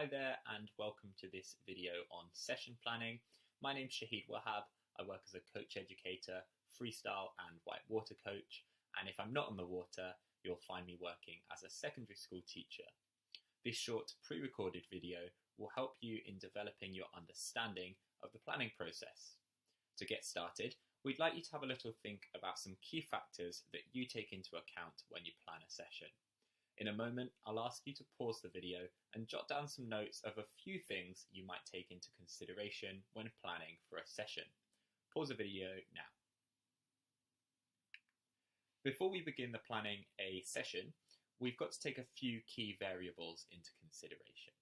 Hi there and welcome to this video on session planning. My name's Shahid Wahab. I work as a coach educator, freestyle and whitewater coach, and if I'm not on the water, you'll find me working as a secondary school teacher. This short pre-recorded video will help you in developing your understanding of the planning process. To get started, we'd like you to have a little think about some key factors that you take into account when you plan a session. In a moment, I'll ask you to pause the video and jot down some notes of a few things you might take into consideration when planning for a session. Pause the video now. Before we begin the planning a session, we've got to take a few key variables into consideration.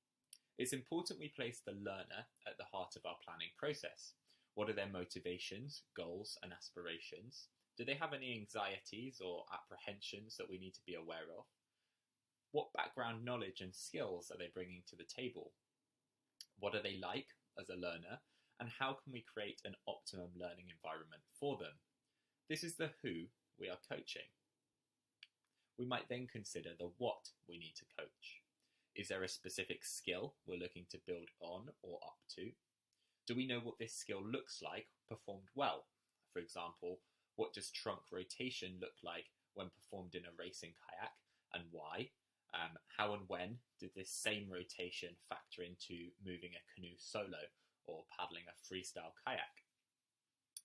It's important we place the learner at the heart of our planning process. What are their motivations, goals, and aspirations? Do they have any anxieties or apprehensions that we need to be aware of? What background knowledge and skills are they bringing to the table? What are they like as a learner? And how can we create an optimum learning environment for them? This is the who we are coaching. We might then consider the what we need to coach. Is there a specific skill we're looking to build on or up to? Do we know what this skill looks like performed well? For example, what does trunk rotation look like when performed in a racing kayak and why? How and when did this same rotation factor into moving a canoe solo or paddling a freestyle kayak?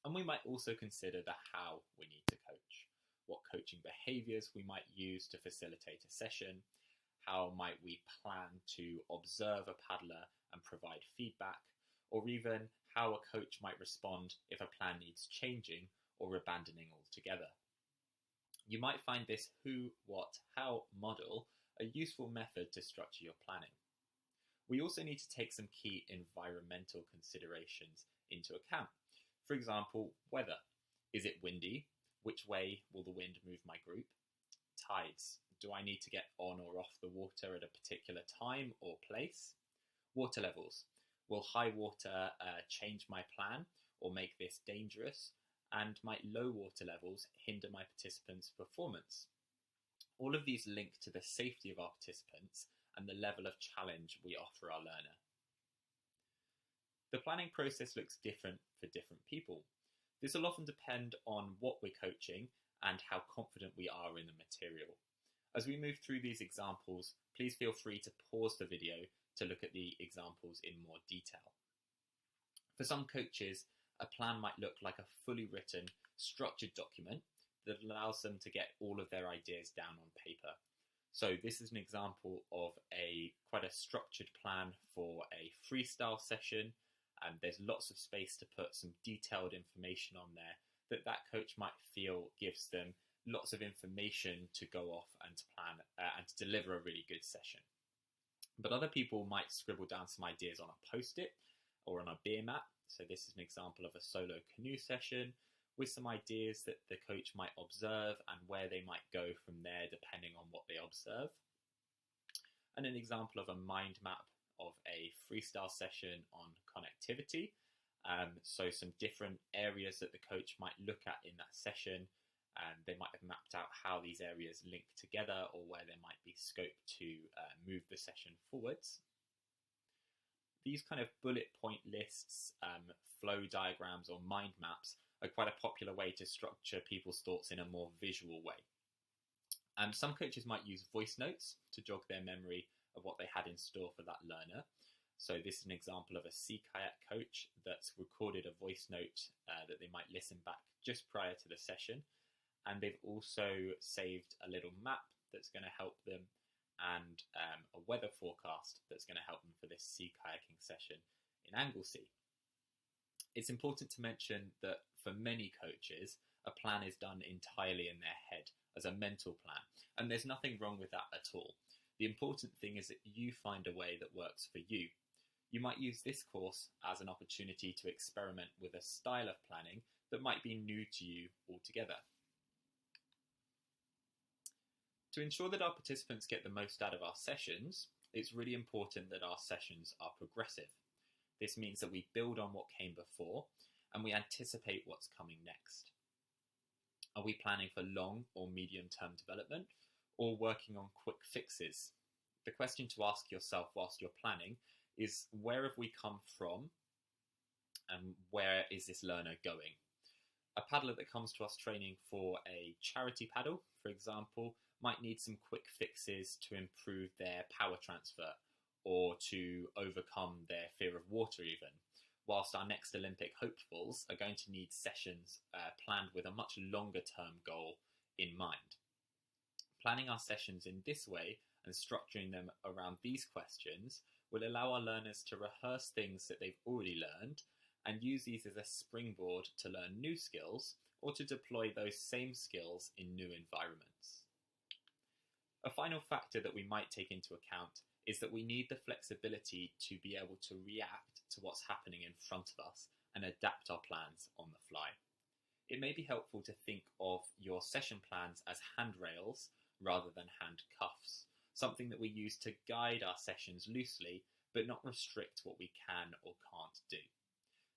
And we might also consider the how we need to coach. What coaching behaviours we might use to facilitate a session. How might we plan to observe a paddler and provide feedback? Or even how a coach might respond if a plan needs changing or abandoning altogether. You might find this who, what, how model a useful method to structure your planning. We also need to take some key environmental considerations into account. For example, weather. Is it windy? Which way will the wind move my group? Tides. Do I need to get on or off the water at a particular time or place? Water levels. Will high water change my plan or make this dangerous? And might low water levels hinder my participants' performance? All of these link to the safety of our participants and the level of challenge we offer our learner. The planning process looks different for different people. This will often depend on what we're coaching and how confident we are in the material. As we move through these examples, please feel free to pause the video to look at the examples in more detail. For some coaches, a plan might look like a fully written, structured document that allows them to get all of their ideas down on paper. So this is an example of quite a structured plan for a freestyle session, and there's lots of space to put some detailed information on there that coach might feel gives them lots of information to go off and to plan and to deliver a really good session. But other people might scribble down some ideas on a post-it or on a beer mat. So this is an example of a solo canoe session with some ideas that the coach might observe and where they might go from there depending on what they observe. And an example of a mind map of a freestyle session on connectivity. So some different areas that the coach might look at in that session. They might have mapped out how these areas link together or where there might be scope to move the session forwards. These kind of bullet point lists, flow diagrams or mind maps are quite a popular way to structure people's thoughts in a more visual way. Some coaches might use voice notes to jog their memory of what they had in store for that learner. So this is an example of a sea kayak coach that's recorded a voice note that they might listen back just prior to the session. And they've also saved a little map that's going to help them and a weather forecast that's going to help them for this sea kayaking session in Anglesey. It's important to mention that for many coaches, a plan is done entirely in their head as a mental plan, and there's nothing wrong with that at all. The important thing is that you find a way that works for you. You might use this course as an opportunity to experiment with a style of planning that might be new to you altogether. To ensure that our participants get the most out of our sessions, it's really important that our sessions are progressive. This means that we build on what came before and we anticipate what's coming next. Are we planning for long or medium term development or working on quick fixes? The question to ask yourself whilst you're planning is, where have we come from and where is this learner going? A paddler that comes to us training for a charity paddle, for example, might need some quick fixes to improve their power transfer or to overcome their fear of water even, whilst our next Olympic hopefuls are going to need sessions planned with a much longer term goal in mind. Planning our sessions in this way and structuring them around these questions will allow our learners to rehearse things that they've already learned and use these as a springboard to learn new skills or to deploy those same skills in new environments. A final factor that we might take into account is that we need the flexibility to be able to react to what's happening in front of us and adapt our plans on the fly. It may be helpful to think of your session plans as handrails rather than handcuffs, something that we use to guide our sessions loosely but not restrict what we can or can't do.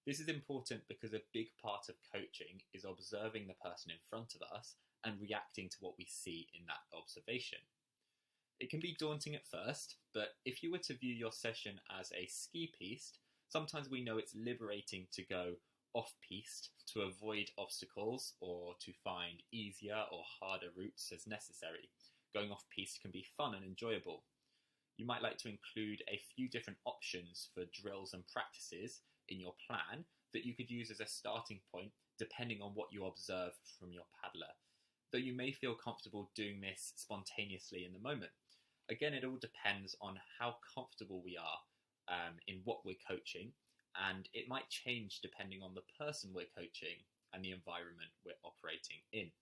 This is important because a big part of coaching is observing the person in front of us and reacting to what we see in that observation. It can be daunting at first, but if you were to view your session as a ski piste, sometimes we know it's liberating to go off-piste to avoid obstacles or to find easier or harder routes as necessary. Going off-piste can be fun and enjoyable. You might like to include a few different options for drills and practices in your plan that you could use as a starting point depending on what you observe from your paddler, though you may feel comfortable doing this spontaneously in the moment. Again, it all depends on how comfortable we are in what we're coaching, and it might change depending on the person we're coaching and the environment we're operating in.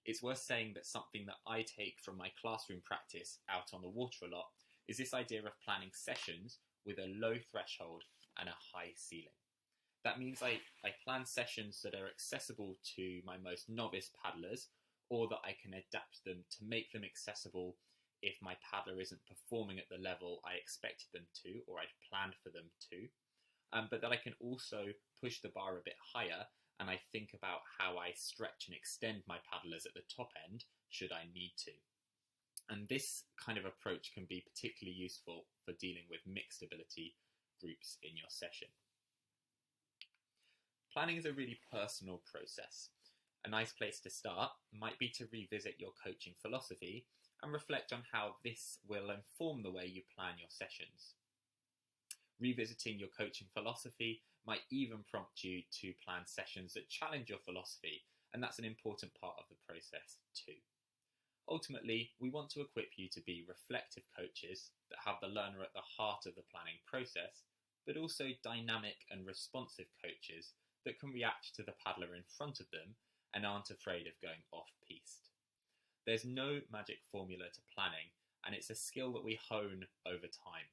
It's worth saying that something that I take from my classroom practice out on the water a lot is this idea of planning sessions with a low threshold and a high ceiling. That means I plan sessions that are accessible to my most novice paddlers, or that I can adapt them to make them accessible if my paddler isn't performing at the level I expected them to or I'd planned for them to, but that I can also push the bar a bit higher and I think about how I stretch and extend my paddlers at the top end should I need to. And this kind of approach can be particularly useful for dealing with mixed ability groups in your session. Planning is a really personal process. A nice place to start might be to revisit your coaching philosophy and reflect on how this will inform the way you plan your sessions. Revisiting your coaching philosophy might even prompt you to plan sessions that challenge your philosophy, and that's an important part of the process too. Ultimately, we want to equip you to be reflective coaches that have the learner at the heart of the planning process, but also dynamic and responsive coaches that can react to the paddler in front of them and aren't afraid of going off-piste. There's no magic formula to planning, and it's a skill that we hone over time.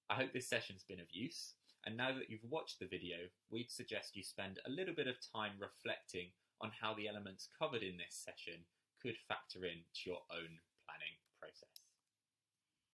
I hope this session's been of use, and now that you've watched the video, we'd suggest you spend a little bit of time reflecting on how the elements covered in this session could factor into your own planning process.